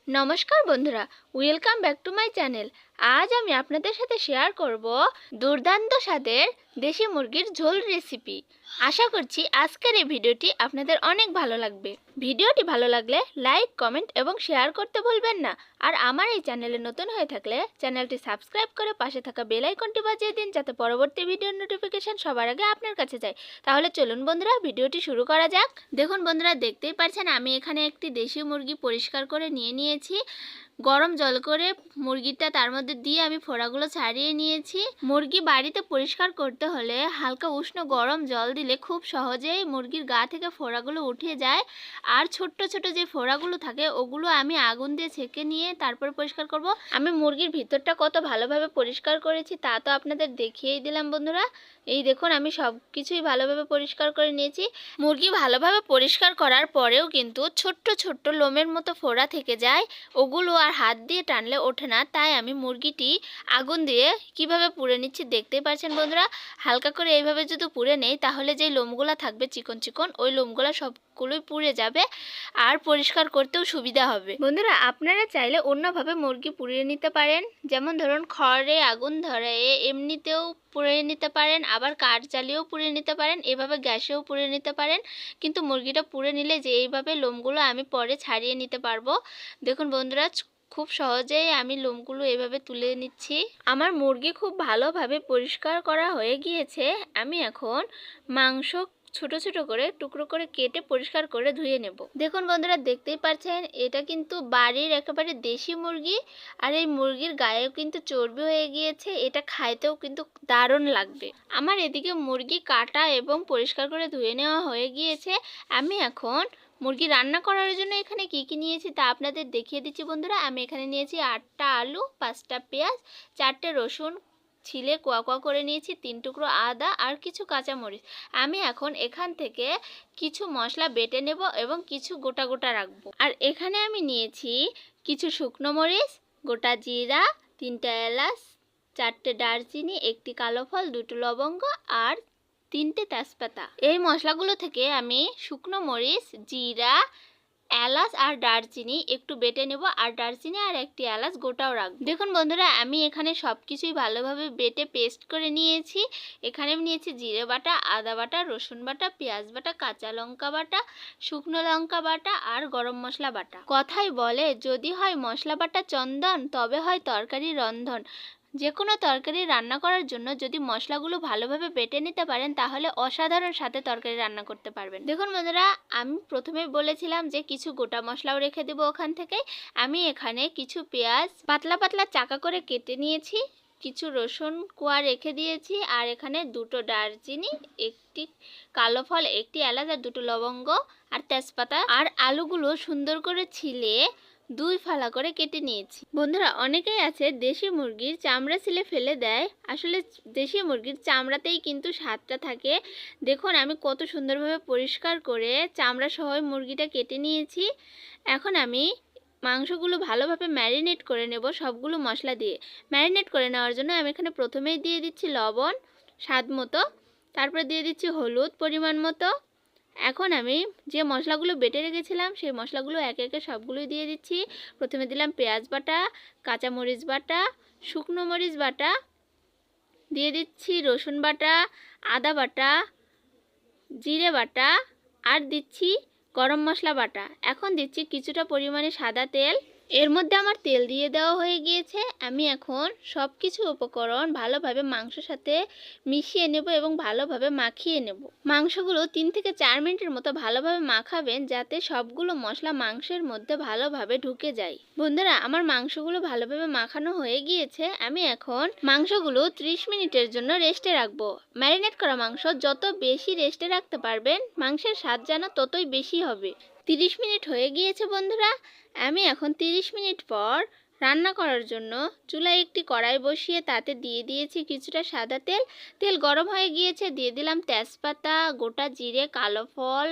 নমস্কার বন্ধুরা, welcome back to my channel. আজ আমি আপনাদের সাথে শেয়ার করব দুর্দান্ত স্বাদের দেশি মুরগির ঝোল রেসিপি। আশা করছি আজকের এই ভিডিওটি আপনাদের অনেক ভালো লাগবে। ভিডিওটি ভালো লাগলে লাইক, কমেন্ট এবং শেয়ার করতে ভুলবেন না। আর আমার এই চ্যানেলে নতুন হয়ে থাকলে চ্যানেলটি সাবস্ক্রাইব করে পাশে থাকা বেল আইকনটি বাজিয়ে দিন, যাতে পরবর্তী ভিডিওর নোটিফিকেশন সবার আগে আপনার কাছে যায়। তাহলে চলুন বন্ধুরা, ভিডিওটি শুরু করা যাক। দেখুন বন্ধুরা, দেখতেই পাচ্ছেন আমি এখানে একটি দেশি মুরগি পরিষ্কার করে নিয়েছি। গরম জল করে মুরগিটা তার মধ্যে দিয়ে আমি ফোড়াগুলো ছাড়িয়ে নিয়েছি। মুরগি বাড়িতে পরিষ্কার করতে হলে হালকা উষ্ণ গরম জল দিলে খুব সহজেই মুরগির গা থেকে ফোড়াগুলো উঠে যায়। আর ছোট্ট ছোট যে ফোড়াগুলো থাকে ওগুলো আমি আগুন দিয়ে ছেঁকে নিয়ে তারপর পরিষ্কার করব। আমি মুরগির ভিতরটা কত ভালোভাবে পরিষ্কার করেছি তা তো আপনাদের দেখিয়েই দিলাম বন্ধুরা। এই দেখুন, আমি সব কিছুই ভালোভাবে পরিষ্কার করে নিয়েছি। মুরগি ভালোভাবে পরিষ্কার করার পরেও কিন্তু ছোট্ট ছোট্ট লোমের মতো ফোড়া থেকে যায়, ওগুলো আর হাত দিয়ে টানলে ওঠে না। তাই আমি মুরগিটি আগুন দিয়ে কিভাবে পুড়ে নিচ্ছি দেখতেই পাচ্ছেন বন্ধুরা। হালকা করে এইভাবে যদি পুড়ে নেই তাহলে যেই লোমগুলো থাকবে চিকন চিকন, ওই লোমগুলো সবগুলোই পুড়ে যাবে আর পরিষ্কার করতেও সুবিধা হবে। বন্ধুরা, আপনারা চাইলে অন্যভাবে মুরগি পুড়িয়ে নিতে পারেন, যেমন ধরুন খড়ে আগুন ধরে এমনিতেও পুড়িয়ে নিতে পারেন, আবার কাঠ জ্বালিয়েও পুড়িয়ে নিতে পারেন, এভাবে গ্যাসেও পুড়িয়ে নিতে পারেন। কিন্তু মুরগিটা পুড়ে নিলে যে এইভাবে লোমগুলো আমি পরে ছাড়িয়ে নিতে পারবো। দেখুন বন্ধুরা, খুব সহজেই আমি লোমগুলো এভাবে তুলে নিচ্ছি। আমার মুরগি খুব ভালোভাবে পরিষ্কার করা হয়ে গিয়েছে। আমি এখন মাংস ছোট ছোট করে টুকরো করে কেটে পরিষ্কার করে ধুয়ে নেব। দেখুন বন্ধুরা, দেখতেই পাচ্ছেন এটা কিন্তু বাড়ির একেবারে দেশি মুরগি। আর এই মুরগির গায়েও কিন্তু চর্বি হয়ে গিয়েছে, এটা খাইতেও কিন্তু দারুণ লাগবে। আমার এদিকে মুরগি কাটা এবং পরিষ্কার করে ধুয়ে নেওয়া হয়ে গিয়েছে। আমি এখন মুরগি রান্না করার জন্য এখানে কি কি নিয়েছি তা আপনাদের দেখিয়ে দিচ্ছি বন্ধুরা। আমি এখানে নিয়েছি 8টা আলু, 5টা পেঁয়াজ, 4টে রসুন ছিলে কোয়া কোয়া করে নিয়েছি, 3 টুকরো আদা আর কিছু কাঁচামরিচ। আমি এখন এখান থেকে কিছু মশলা বেটে নেব এবং কিছু গোটা গোটা রাখবো। আর এখানে আমি নিয়েছি কিছু শুকনো মরিচ, গোটা জিরা, 3টা এলাচ, 4টে দারচিনি, 1টি কালো ফল, 2টো লবঙ্গ আর 3টে তেজপাতা। এই মশলাগুলো থেকে আমি শুকনো মরিচ, জিরা, এলাচ আর দারচিনি একটু বেটে নেব। আর দারচিনি আর 1টি এলাচ গোটাও রাখবো। দেখুন বন্ধুরা, আমি এখানে সব কিছুই ভালোভাবে বেটে পেস্ট করে নিয়েছি। এখানে আমি নিয়েছি জিরে বাটা, আদা বাটা, রসুন বাটা, পেঁয়াজ বাটা, কাঁচা লঙ্কা বাটা, শুকনো লঙ্কা বাটা আর গরম মশলা বাটা। কথাই বলে, যদি হয় মশলা বাটা চন্দন, তবে হয় তরকারি রন্ধন। যে কোনো তরকারি রান্না করার জন্য যদি মশলাগুলো ভালোভাবে বেটে নিতে পারেন তাহলে অসাধারণ স্বাদে তরকারি রান্না করতে পারবেন। দেখুন বন্ধুরা, আমি প্রথমে বলেছিলাম যে কিছু গোটা মশলাও রেখে দেবো ওখান থেকে। আমি এখানে কিছু পেঁয়াজ পাতলা পাতলা চাকা করে কেটে নিয়েছি, কিছু রসুন কোয়া রেখে দিয়েছি, আর এখানে 2টো দারচিনি, 1টি কালো ফল, 1টি এলাচ আর 2টো লবঙ্গ আর তেজপাতা। আর আলুগুলো সুন্দর করে ছিলে 2 ফালা করে কেটে নিয়েছি। বন্ধুরা, অনেকেই আছে দেশি মুরগির চামড়া ছিলে ফেলে দেয়। আসলে দেশি মুরগির চামড়াতেই কিন্তু স্বাদটা থাকে। দেখুন আমি কত সুন্দরভাবে পরিষ্কার করে চামড়া সহ মুরগিটা কেটে নিয়েছি। এখন আমি মাংসগুলো ভালোভাবে ম্যারিনেট করে নেব সবগুলো মশলা দিয়ে। ম্যারিনেট করে নেওয়ার জন্য আমি এখানে প্রথমেই দিয়ে দিচ্ছি লবণ স্বাদ মতো, তারপরে দিয়ে দিচ্ছি হলুদ পরিমাণ মতো। এখন আমি যে মশলাগুলো বেটে রেখেছিলাম সেই মশলাগুলো একে একে সবগুলোই দিয়ে দিচ্ছি। প্রথমে দিলাম পেঁয়াজ বাটা, কাঁচামরিচ বাটা, শুকনো মরিচ বাটা, দিয়ে দিচ্ছি রসুন বাটা, আদা বাটা, জিরে বাটা আর দিচ্ছি গরম মশলা বাটা। এখন দিচ্ছি কিছুটা পরিমাণে সাদা তেল। এর মধ্যে আমার তেল দিয়ে দেওয়া হয়ে গিয়েছে। আমি এখন সব কিছু উপকরণ ভালোভাবে মাংসের সাথে মিশিয়ে নেব এবং ভালোভাবে মাখিয়ে নেব। মাংসগুলো 3 থেকে 4 মিনিটের মতো ভালোভাবে মাখাবেন, যাতে সবগুলো মশলা মাংসের মধ্যে ভালোভাবে ঢুকে যায়। বন্ধুরা, আমার মাংসগুলো ভালোভাবে মাখানো হয়ে গিয়েছে। আমি এখন মাংসগুলো 30 মিনিটের জন্য রেস্টে রাখবো। ম্যারিনেট করা মাংস যত বেশি রেস্টে রাখতে পারবেন মাংসের স্বাদ যেন ততই বেশি হবে। 30 মিনিট হয়ে গিয়েছে বন্ধুরা। আমি এখন 30 মিনিট পর রান্না করার জন্য চুলায় একটি কড়াই বসিয়ে তাতে দিয়ে দিয়েছি কিছুটা সাদা তেল। তেল গরম হয়ে গিয়েছে, দিয়ে দিলাম তেজপাতা, গোটা জিরে, কালো ফল,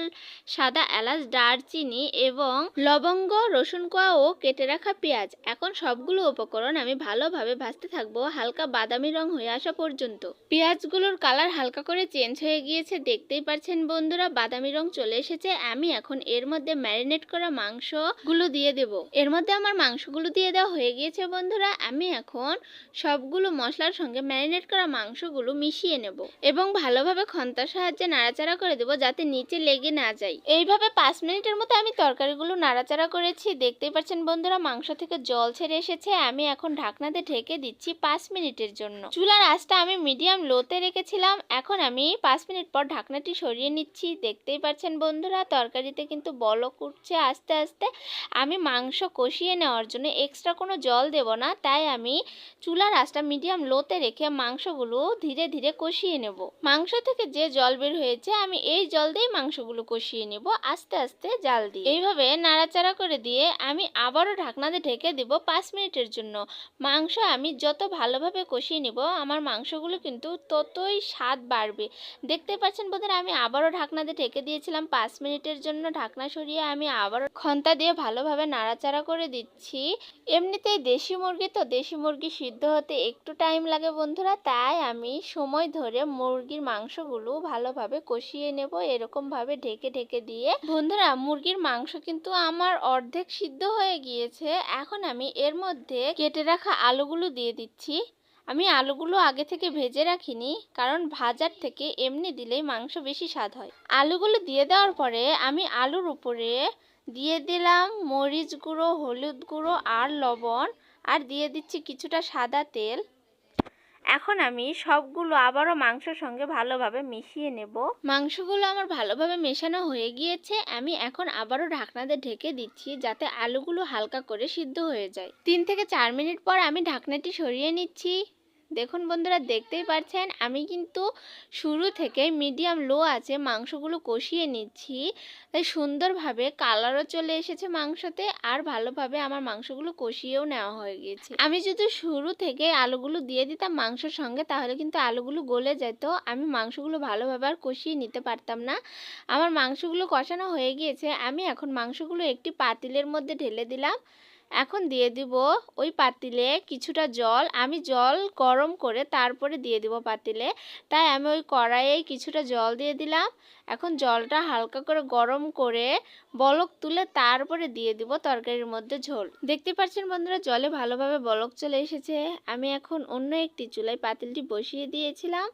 সাদা এলাচ, দারচিনি এবং লবঙ্গ, রসুন কোয়া ও কেটে রাখা পেঁয়াজ। এখন সবগুলো উপকরণ আমি ভালোভাবে ভাজতে থাকবো হালকা বাদামি রং হয়ে আসা পর্যন্ত। পেঁয়াজগুলোর কালার হালকা করে চেঞ্জ হয়ে গিয়েছে, দেখতেই পাচ্ছেন বন্ধুরা বাদামি রং চলে এসেছে। আমি এখন এর মধ্যে ম্যারিনেট করা মাংসগুলো দিয়ে দেব। এর মধ্যে আমার মাংসগুলো দিয়ে দেওয়া হয়ে গিয়েছে বন্ধুরা। আমি এখন সবগুলো মশলার সঙ্গে ম্যারিনেট করা মাংসগুলো মিশিয়ে নেব এবং ভালোভাবে খন্তার সাহায্যে নাড়াচাড়া করে দেব যাতে নিচে লেগে না যায়। এইভাবে 5 মিনিটের মতো আমি তরকারিগুলো নাড়াচাড়া করেছি। দেখতেই পাচ্ছেন বন্ধুরা মাংস থেকে জল ছেড়ে এসেছে। আমি এখন ঢাকনাতে ঢেকে দিচ্ছি 5 মিনিটের জন্য। চুলার আঁচটা আমি মিডিয়াম লোতে রেখেছিলাম। এখন আমি 5 মিনিট পর ঢাকনাটি সরিয়ে নিচ্ছি। দেখতেই পাচ্ছেন বন্ধুরা তরকারিতে কিন্তু বলক উঠছে আস্তে আস্তে। আমি মাংস কষিয়ে নেওয়ার জন্য এক্সট্রা কোনো জল দেব না, তাই আমি চুলার আঁচটা মিডিয়াম লোতে রেখে মাংসগুলো ধীরে ধীরে কষিয়ে নেব। মাংস থেকে যে জল বের হয়েছে আমি এই জল দিয়ে মাংসগুলো কষিয়ে নেব আস্তে আস্তে জাল দিয়ে। এইভাবে নাড়াচাড়া করে দিয়ে আমি আবারও ঢাকনাতে ঢেকে দেব 5 মিনিটের জন্য। মাংস আমি যত ভালোভাবে কষিয়ে নেব আমার মাংসগুলো কিন্তু ততই স্বাদ বাড়বে। দেখতে পাচ্ছেন বন্ধুরা আমি আবারও ঢাকনাতে ঢেকে দিয়েছিলাম 5 মিনিটের জন্য। ঢাকনা সরিয়ে আমি আবারও খন্তা দিয়ে ভালোভাবে নাড়াচাড়া করে দিচ্ছি। এমনিতেই দেশি মুরগি তো, দেশি মুরগি সিদ্ধ হতে একটু টাইম লাগে বন্ধুরা, তাই আমি সময় ধরে মুরগির মাংসগুলো ভালোভাবে কষিয়ে নেব এরকমভাবে ঢেকে ঢেকে দিয়ে। বন্ধুরা মুরগির মাংস কিন্তু আমার অর্ধেক সিদ্ধ হয়ে গিয়েছে। এখন আমি এর মধ্যে কেটে রাখা আলুগুলো দিয়ে দিচ্ছি। আমি আলুগুলো আগে থেকে ভেজে রাখিনি, কারণ ভাজার থেকে এমনি দিলেই মাংস বেশি স্বাদ হয়। আলুগুলো দিয়ে দেওয়ার পরে আমি আলুর উপরে দিয়ে দিলাম মরিচ গুঁড়ো, হলুদ গুঁড়ো আর লবণ, আর দিয়ে দিচ্ছি কিছুটা সাদা তেল। এখন আমি সবগুলো আবারও মাংসের সঙ্গে ভালোভাবে মিশিয়ে নেব। মাংসগুলো আমার ভালোভাবে মেশানো হয়ে গিয়েছে। আমি এখন আবারও ঢাকনাতে ঢেকে দিচ্ছি যাতে আলুগুলো হালকা করে সিদ্ধ হয়ে যায়। 3 থেকে 4 মিনিট পর আমি ঢাকনাটি সরিয়ে নিচ্ছি। দেখুন বন্ধুরা দেখতেই পাচ্ছেন আমি কিন্তু শুরু থেকে মিডিয়াম লো আছে মাংসগুলো কষিয়ে নিচ্ছি, তাই সুন্দরভাবে কালারও চলে এসেছে মাংসতে আর ভালোভাবে আমার মাংসগুলো কষিয়েও নেওয়া হয়ে গিয়েছে। আমি যদি শুরু থেকে আলুগুলো দিয়ে দিতাম মাংসের সঙ্গে তাহলে কিন্তু আলুগুলো গলে যেত, আমি মাংসগুলো ভালোভাবে আর কষিয়ে নিতে পারতাম না। আমার মাংসগুলো কষানো হয়ে গিয়েছে। আমি এখন মাংসগুলো একটি পাতিলের মধ্যে ঢেলে দিলাম। এখন দিয়ে দিব ওই পাতিলে কিছুটা জল। আমি জল গরম করে তারপরে দিয়ে দিব পাতিলে, তাই আমি ওই কড়াইয়ে কিছুটা জল দিয়ে দিলাম। এখন জলটা হালকা করে গরম করে বলক তুলে তারপরে দিয়ে দিব তরকারির মধ্যে ঝোল। দেখতে পাচ্ছেন বন্ধুরা জলে ভালোভাবে বলক চলে এসেছে। আমি এখন অন্য একটি চুলায় পাতিলটি বসিয়ে দিয়েছিলাম।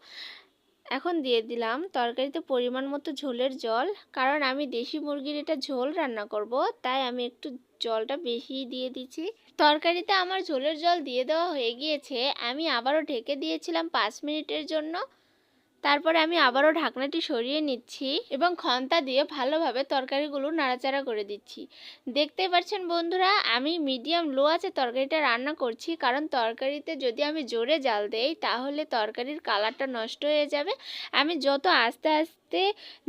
এখন দিয়ে দিলাম তরকারিতে পরিমাণ মতো ঝোলের জল, কারণ আমি দেশি মুরগির এটা ঝোল রান্না করব, তাই আমি একটু জলটা বেশি দিয়ে দিচ্ছি। তরকারিতে আমার ঝোলের জল দিয়ে দেওয়া হয়ে গিয়েছে। আমি আবারও ঢেকে দিয়েছিলাম 5 মিনিটের জন্য। তারপরে আমি আবারও ঢাকনাটি সরিয়ে নিচ্ছি এবং খন্তা দিয়ে ভালোভাবে তরকারিগুলো নাড়াচাড়া করে দিচ্ছি। দেখতে পাচ্ছেন বন্ধুরা আমি মিডিয়াম লো আছে তরকারিটা রান্না করছি, কারণ তরকারিতে যদি আমি জোরে জাল দেই তাহলে তরকারির কালারটা নষ্ট হয়ে যাবে। আমি যত আস্তে আস্তে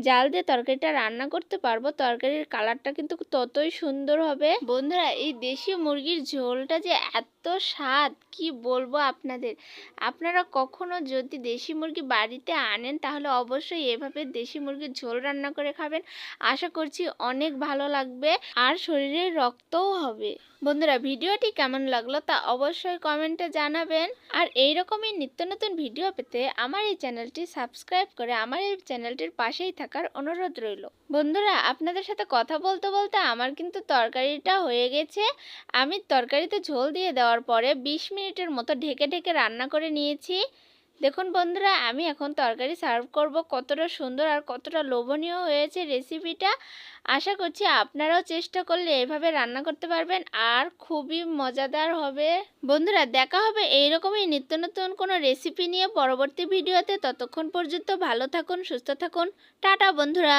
জাল দিয়ে তরকারিটা রান্না করতে পারবো তরকারির কালারটা কিন্তু ততই সুন্দর হবে। বন্ধুরা এই দেশি মুরগির ঝোলটা যে এত স্বাদ কি বলবো আপনাদের। আপনারা কখনো যদি দেশি মুরগি বাড়িতে আনেন তাহলে অবশ্যই এভাবে দেশি মুরগির ঝোল রান্না করে খাবেন। আশা করছি অনেক ভালো লাগবে আর শরীরে রক্তও হবে। বন্ধুরা ভিডিওটি কেমন লাগলো তা অবশ্যই কমেন্টে জানাবেন। আর এই রকমই নিত্য নতুন ভিডিও পেতে আমার এই চ্যানেলটি সাবস্ক্রাইব করে আমার এই চ্যানেলটির পাশেই থাকার অনুরোধ রইল। বন্ধুরা আপনাদের সাথে কথা বলতে বলতে আমার কিন্তু তরকারিটা হয়ে গেছে। আমি তরকারিতে ঝোল দিয়ে দেওয়ার পরে 20 মিনিটের মতো ঢেকে ঢেকে রান্না করে নিয়েছি। দেখুন বন্ধুরা আমি এখন তরকারি সার্ভ করব। কতটা সুন্দর আর কতটা লোভনীয় হয়েছে রেসিপিটা। আশা করছি আপনারাও চেষ্টা করলে এভাবে রান্না করতে পারবেন আর খুবই মজাদার হবে। বন্ধুরা দেখা হবে এইরকমই নিত্য নতুন কোনো রেসিপি নিয়ে পরবর্তী ভিডিওতে। ততক্ষণ পর্যন্ত ভালো থাকুন, সুস্থ থাকুন। টাটা বন্ধুরা।